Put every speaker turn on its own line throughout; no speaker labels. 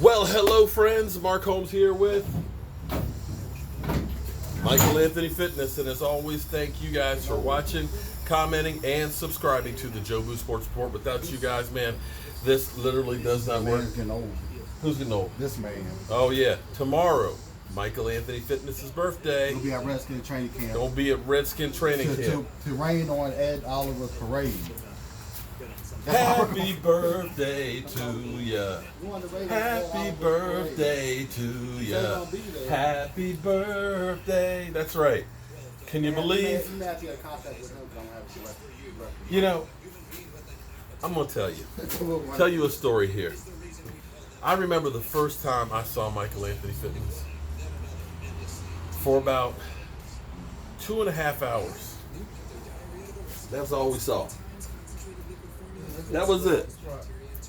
Well, hello, friends. Mark Holmes here with Michael Anthony Fitness. And as always, thank you guys for watching, commenting, and subscribing to the Joe Boo Sports Report. Without you guys, man, this literally does not work.
Getting old.
Who's getting old?
This man.
Oh, yeah. Tomorrow, Michael Anthony Fitness's birthday.
He'll be at Redskin training camp.
Don't be at Redskin training camp.
To rain on Ed Oliver's parade.
Happy birthday to ya. Happy birthday to ya. Happy birthday. That's right. Can you believe? You know, I'm going to tell you a story here. I remember the first time I saw Michael Anthony Fitness for about 2.5 hours. That's all we saw. That was it.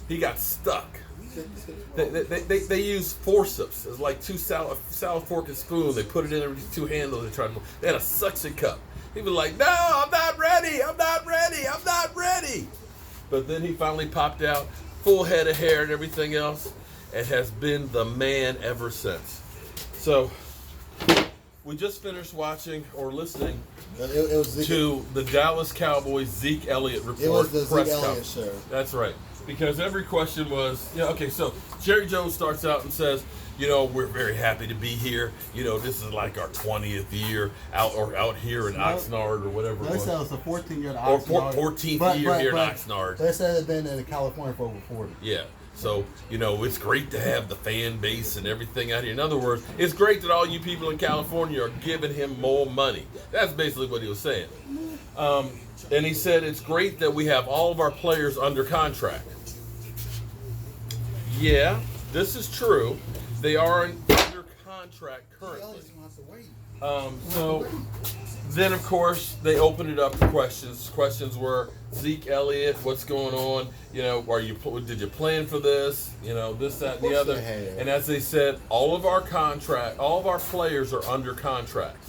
He got stuck. They used forceps. It's like two salad fork and spoon. They put it in these two handles. They had a suction cup. He was like, "No, I'm not ready. I'm not ready. I'm not ready." But then he finally popped out, full head of hair and everything else, and has been the man ever since. So we just finished watching or listening to the Dallas Cowboys Zeke Elliott report.
It was the
press
Zeke Elliott
conference.
show.
That's right. Because every question was, okay, so Jerry Jones starts out and says, we're very happy to be here. This is like our 20th year out here in Oxnard or whatever.
They said it's the 14th year in
Or
Oxnard.
14th year here in Oxnard.
They said it's been in California for over 40.
Yeah. So, it's great to have the fan base and everything out here. In other words, it's great that all you people in California are giving him more money. That's basically what he was saying. And he said it's great that we have all of our players under contract. Yeah, this is true. They are under contract currently. So then, of course, they opened it up for questions. Questions were, Zeke Elliott, what's going on? Did you plan for this? This, that, and the other. And as they said, all of our players are under contract.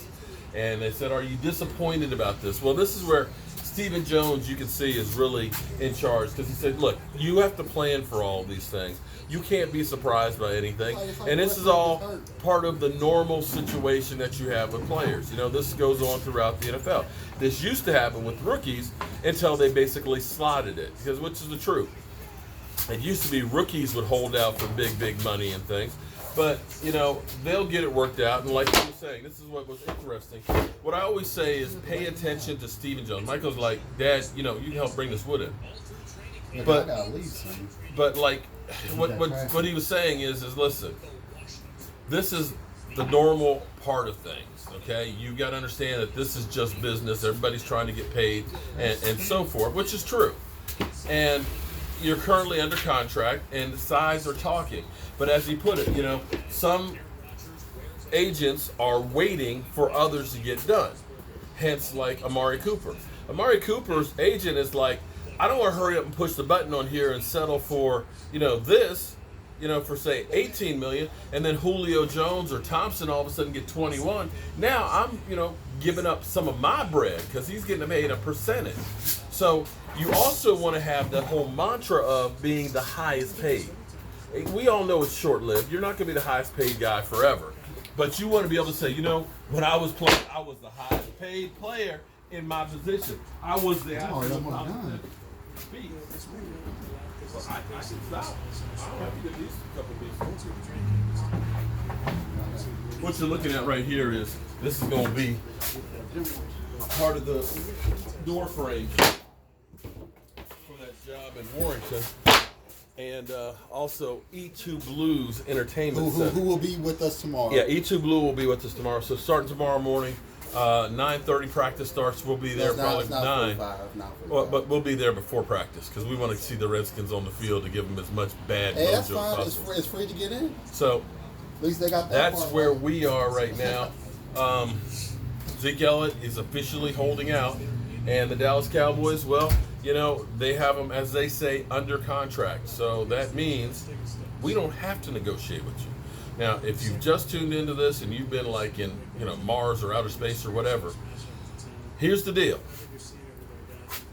And they said, are you disappointed about this? Well, this is where Stephen Jones, you can see, is really in charge, because he said, look, you have to plan for all of these things. You can't be surprised by anything. And this is all part of the normal situation that you have with players. This goes on throughout the NFL. This used to happen with rookies until they basically slotted it, which is the truth. It used to be rookies would hold out for big money and things. But, they'll get it worked out. And like you were saying, this is what was interesting. What I always say is pay attention to Stephen Jones. Michael's like, Dad, you can help bring this wood in. But like, what he was saying is listen, this is the normal part of things, okay? You got to understand that this is just business. Everybody's trying to get paid and so forth, which is true. And you're currently under contract, and the sides are talking. But as he put it, some agents are waiting for others to get done. Hence, like Amari Cooper. Amari Cooper's agent is like, I don't want to hurry up and push the button on here and settle for, this, for say $18 million, and then Julio Jones or Thompson all of a sudden get 21. Now I'm, giving up some of my bread because he's getting paid a percentage. So you also want to have that whole mantra of being the highest paid. We all know it's short-lived. You're not going to be the highest paid guy forever. But you want to be able to say, when I was playing, I was the highest paid player in my position. I was the feet. So I can stop. I'm happy to these couple pieces. What you're looking at right here is, this is going to be part of the door frame for that job in Warrington. And also E2 Blues Entertainment Center.
Who will be with us tomorrow?
Yeah, E2 Blue will be with us tomorrow. So starting tomorrow morning, 9:30 practice starts. We'll be there probably 9. But we'll be there before practice because we want to see the Redskins on the field to give them as much bad mojo as possible.
It's free to get in.
So
at least they got that.
That's where we are right now. Zeke Elliott is officially holding out, and the Dallas Cowboys, well, they have them, as they say, under contract. So that means we don't have to negotiate with you. Now, if you've just tuned into this and you've been like in, Mars or outer space or whatever, here's the deal.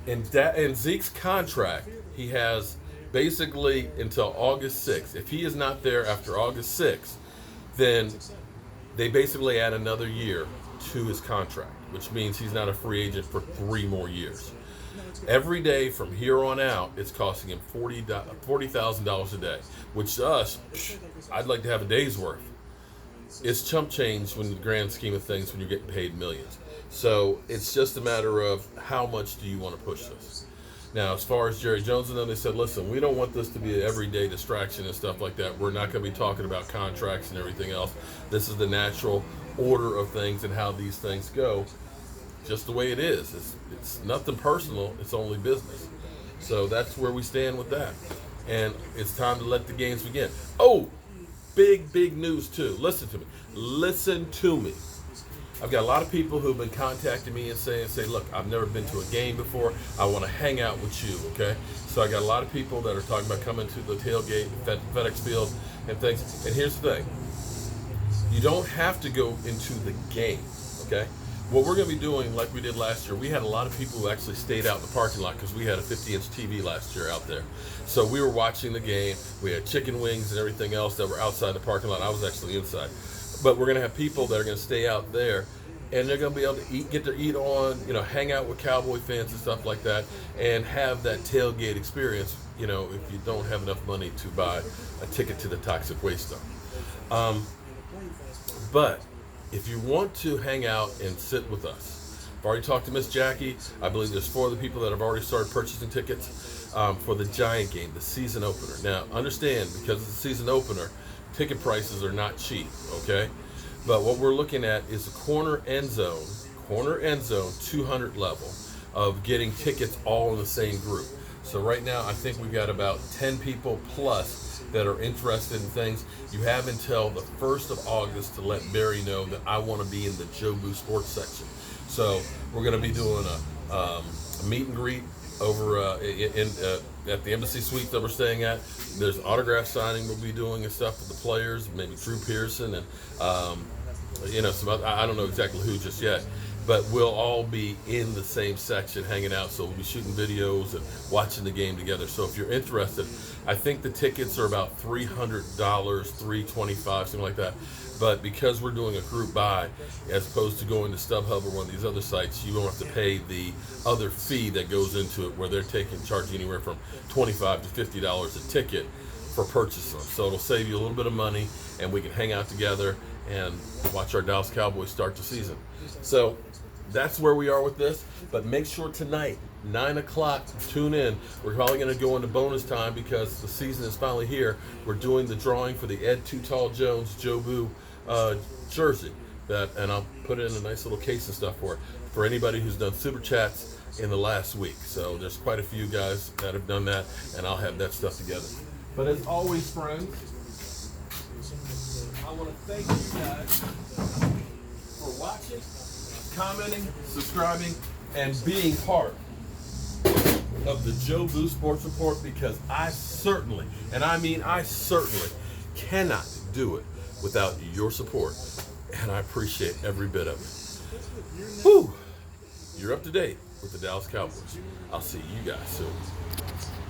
In Zeke's contract, he has basically until August 6th. If he is not there after August 6th, then they basically add another year to his contract, which means he's not a free agent for 3 more years. Every day from here on out, it's costing him $40,000 a day, which to us, I'd like to have a day's worth. It's chump change when the grand scheme of things when you're getting paid millions. So it's just a matter of how much do you want to push this. Now, as far as Jerry Jones and them, they said, listen, we don't want this to be an everyday distraction and stuff like that. We're not going to be talking about contracts and everything else. This is the natural order of things and how these things go. Just the way it is. It's nothing personal. It's only business. So that's where we stand with that. And it's time to let the games begin. Oh, big news too. Listen to me. I've got a lot of people who've been contacting me and say, look, I've never been to a game before. I want to hang out with you, okay? So I got a lot of people that are talking about coming to the tailgate, FedEx Field, and things. And here's the thing. You don't have to go into the game, okay? What we're going to be doing, like we did last year, we had a lot of people who actually stayed out in the parking lot because we had a 50-inch TV last year out there. So we were watching the game. We had chicken wings and everything else that were outside the parking lot. I was actually inside. But we're going to have people that are going to stay out there, and they're going to be able to get their eat on, hang out with Cowboy fans and stuff like that, and have that tailgate experience, if you don't have enough money to buy a ticket to the Toxic Waste Dump. But if you want to hang out and sit with us, I've already talked to Miss Jackie. I believe there's 4 other people that have already started purchasing tickets for the Giant game, the season opener. Now, understand, because it's the season opener, ticket prices are not cheap, okay? But what we're looking at is the corner end zone, 200 level of getting tickets all in the same group. So right now, I think we've got about 10 people plus that are interested in things. You have until the 1st of August to let Barry know that I want to be in the Joe Boo Sports section. So we're going to be doing a meet and greet over at the Embassy Suite that we're staying at. There's autograph signing we'll be doing and stuff with the players, maybe Drew Pearson and some other, I don't know exactly who just yet, but we'll all be in the same section hanging out. So we'll be shooting videos and watching the game together. So if you're interested, I think the tickets are about $300, $325, something like that. But because we're doing a group buy, as opposed to going to StubHub or one of these other sites, you won't have to pay the other fee that goes into it, where they're charging anywhere from $25 to $50 a ticket for purchasing them. So it'll save you a little bit of money, and we can hang out together and watch our Dallas Cowboys start the season. So that's where we are with this. But make sure tonight, 9 o'clock, tune in. We're probably going to go into bonus time because the season is finally here. We're doing the drawing for the Ed Too Tall Jones Joe Boo jersey, and I'll put it in a nice little case and stuff for anybody who's done super chats in the last week. So there's quite a few guys that have done that, and I'll have that stuff together. But as always, friends, I want to thank you guys for watching, commenting, subscribing, and being part of the Joe Boo Sports Report, because I certainly, and I mean I certainly, cannot do it without your support, and I appreciate every bit of it. Whew. You're up to date with the Dallas Cowboys. I'll see you guys soon.